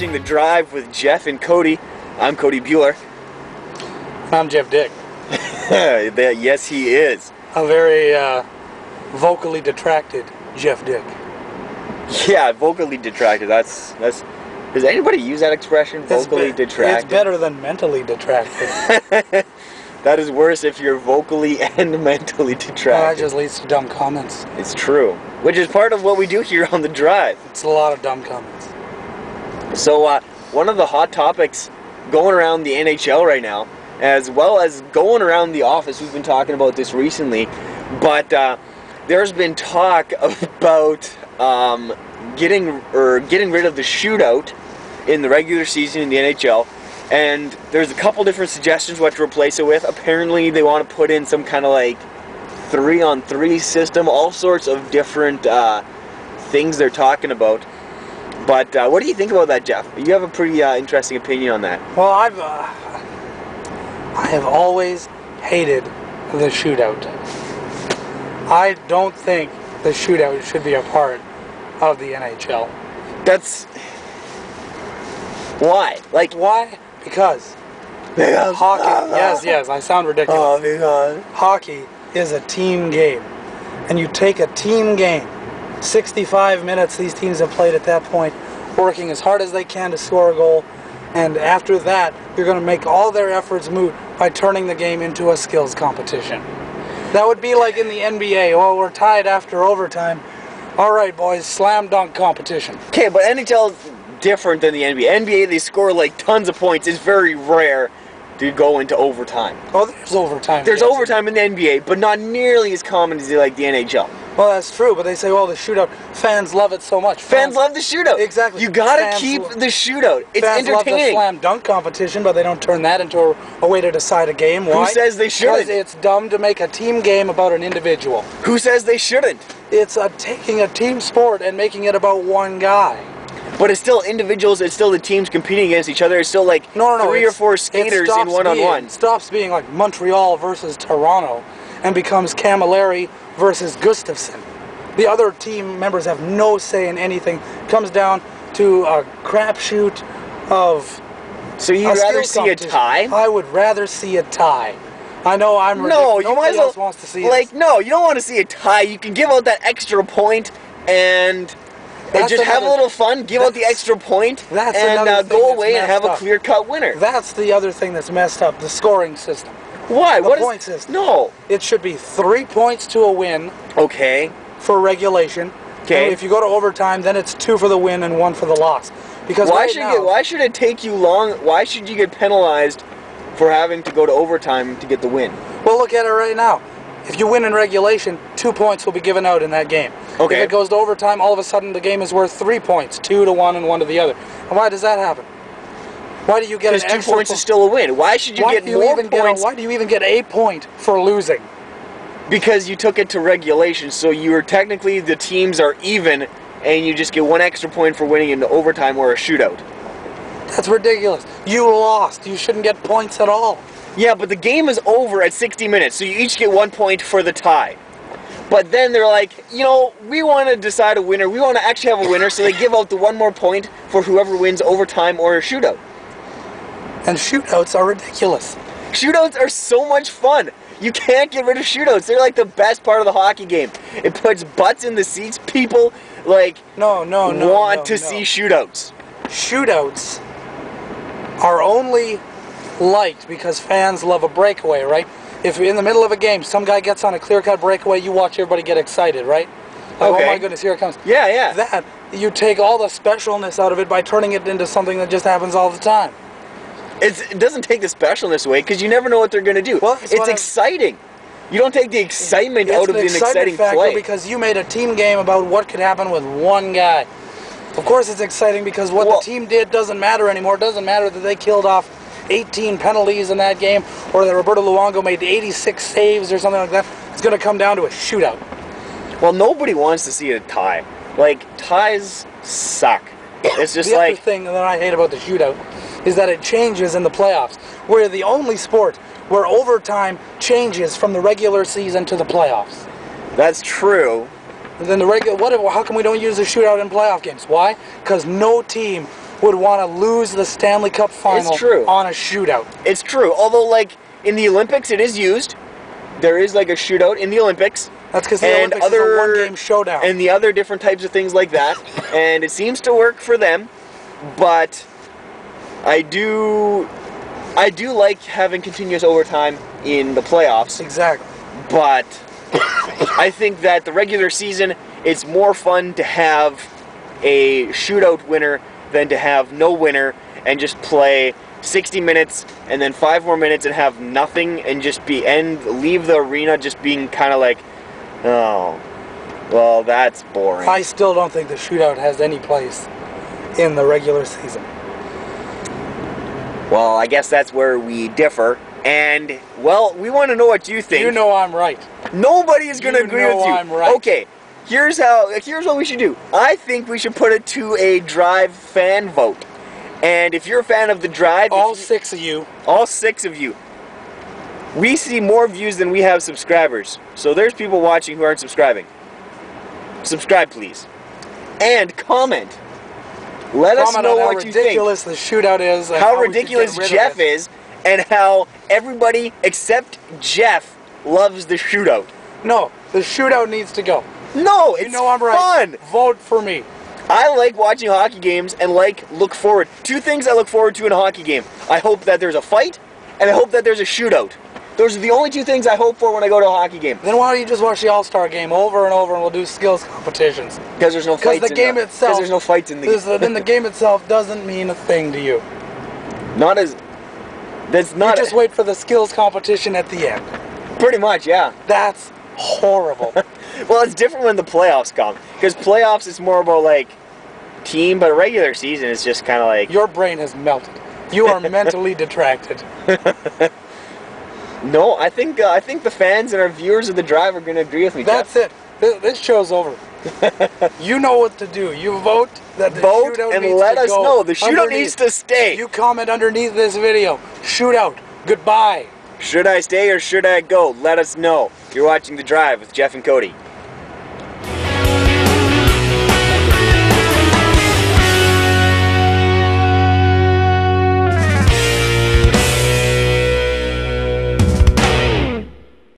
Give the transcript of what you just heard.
watching The Drive with Jeff and Cody. I'm Cody Bueller. I'm Jeff Dick. Yes, he is. A very vocally detracted Jeff Dick. Yeah, vocally detracted. That's. Does anybody use that expression? Vocally detracted. It's better than mentally detracted. That is worse if you're vocally and mentally detracted. That just leads to dumb comments. It's true. Which is part of what we do here on The Drive. It's a lot of dumb comments. So, one of the hot topics going around the NHL right now, as well as going around the office, we've been talking about this recently, but there's been talk about getting rid of the shootout in the regular season in the NHL. And there's a couple different suggestions what to replace it with. Apparently they want to put in some kind of like 3-on-3 system, all sorts of different things they're talking about. But what do you think about that, Jeff? You have a pretty interesting opinion on that. Well, I have always hated the shootout. I don't think the shootout should be a part of the NHL. That's... Why? Like... Why? Because hockey, yes, I sound ridiculous. Oh, because hockey is a team game. And you take a team game, 65 minutes these teams have played at that point, working as hard as they can to score a goal, and after that, you're going to make all their efforts moot by turning the game into a skills competition. That would be like in the NBA, oh, we're tied after overtime. All right, boys, slam dunk competition. Okay, but NHL is different than the NBA. NBA, they score like tons of points. It's very rare to go into overtime. Oh, there's overtime. There's overtime in the NBA, but not nearly as common as like the NHL. Well, that's true, but they say, well, the shootout, fans love it so much. Fans love the shootout. Exactly. You gotta keep the shootout. It's fans entertaining. Love the slam dunk competition, but they don't turn that into a way to decide a game. Why? Who says they shouldn't? Because it's dumb to make a team game about an individual. Who says they shouldn't? It's taking a team sport and making it about one guy. But it's still individuals, it's still the teams competing against each other. It's still like three or four skaters in one-on-one. It stops being like Montreal versus Toronto and becomes Camilleri versus Gustafsson. The other team members have no say in anything. It comes down to a crapshoot of... So you'd rather see a tie? I would rather see a tie. I know I'm ridiculous. No, you might as well... else wants to see like, no, you don't want to see a tie. You can give out that extra point and just have a little fun, give out the extra point, and go away and have a clear-cut winner. That's the other thing that's messed up, the scoring system. Why? The point system. No. It should be 3 points to a win. Okay. For regulation. Okay. And if you go to overtime, then it's 2 for the win and 1 for the loss. Because why should it take you long? Why should you get penalized for having to go to overtime to get the win? Well, look at it right now. If you win in regulation, 2 points will be given out in that game. Okay. If it goes to overtime, all of a sudden the game is worth 3 points, 2 to 1 and 1 to the other. And why does that happen? Why do you get an extra? Because 2 points is still a win. Why should you get more points? Why do you even get a point for losing? Because you took it to regulation, so you were technically, the teams are even, and you just get 1 extra point for winning in overtime or a shootout. That's ridiculous. You lost. You shouldn't get points at all. Yeah, but the game is over at 60 minutes, so you each get 1 point for the tie. But then they're like, you know, we want to decide a winner. We want to actually have a winner, so they give out the 1 more point for whoever wins overtime or a shootout. And shootouts are ridiculous. Shootouts are so much fun. You can't get rid of shootouts. They're like the best part of the hockey game. It puts butts in the seats. People, like, want to see shootouts. Shootouts are only liked because fans love a breakaway, right? If in the middle of a game, some guy gets on a clear-cut breakaway, you watch everybody get excited, right? Like, okay. Oh my goodness, here it comes. Yeah, yeah. That, you take all the specialness out of it by turning it into something that just happens all the time. It doesn't take the specialness away because you never know what they're going to do. Well, it's exciting. You don't take the excitement out of an exciting play. Because you made a team game about what could happen with one guy. Of course it's exciting because what the team did doesn't matter anymore. It doesn't matter that they killed off 18 penalties in that game or that Roberto Luongo made 86 saves or something like that. It's going to come down to a shootout. Well, nobody wants to see a tie. Like, ties suck. It's just the other thing that I hate about the shootout is that it changes in the playoffs. We're the only sport where overtime changes from the regular season to the playoffs. That's true. And then how come we don't use the shootout in playoff games? Why? Because no team would want to lose the Stanley Cup final on a shootout. It's true. Although, like, in the Olympics, it is used. There is, like, a shootout in the Olympics. That's because the Olympics is a one-game showdown. And the other different types of things like that. And it seems to work for them. But I do like having continuous overtime in the playoffs. Exactly. But I think that the regular season, it's more fun to have a shootout winner than to have no winner and just play 60 minutes and then 5 more minutes and have nothing and just leave the arena just being kind of like, oh, well, that's boring. I still don't think the shootout has any place in the regular season. Well, I guess that's where we differ. And, well, we want to know what you think. You know I'm right. Nobody is going to agree with you. I'm right. Okay, here's what we should do. I think we should put it to a Drive fan vote. And if you're a fan of the Drive... All 6 of you. All 6 of you. We see more views than we have subscribers. So there's people watching who aren't subscribing. Subscribe, please. And comment. Let us know what you think. How ridiculous the shootout is. And how ridiculous Jeff is. And how everybody except Jeff loves the shootout. No, the shootout needs to go. No, it's I'm right. Fun. Vote for me. I like watching hockey games and look forward. 2 things I look forward to in a hockey game. I hope that there's a fight, and I hope that there's a shootout. Those are the only 2 things I hope for when I go to a hockey game. Then why don't you just watch the All-Star game over and over and we'll do skills competitions? Because there's no fights in the game itself. Because there's no fights in the game. Then the game itself doesn't mean a thing to you. Not as... That's not... You just wait for the skills competition at the end. Pretty much, yeah. That's horrible. Well, it's different when the playoffs come. Because playoffs is more about, like, team, but regular season is just kind of like... Your brain has melted. You are mentally detracted. No, I think the fans and our viewers of the Drive are going to agree with me. That's Jeff. it. This show's over. You know what to do. You vote that the shootout needs to go. And let us know. The shootout needs to stay. You comment underneath this video. Shootout. Goodbye. Should I stay or should I go? Let us know. You're watching The Drive with Jeff and Cody.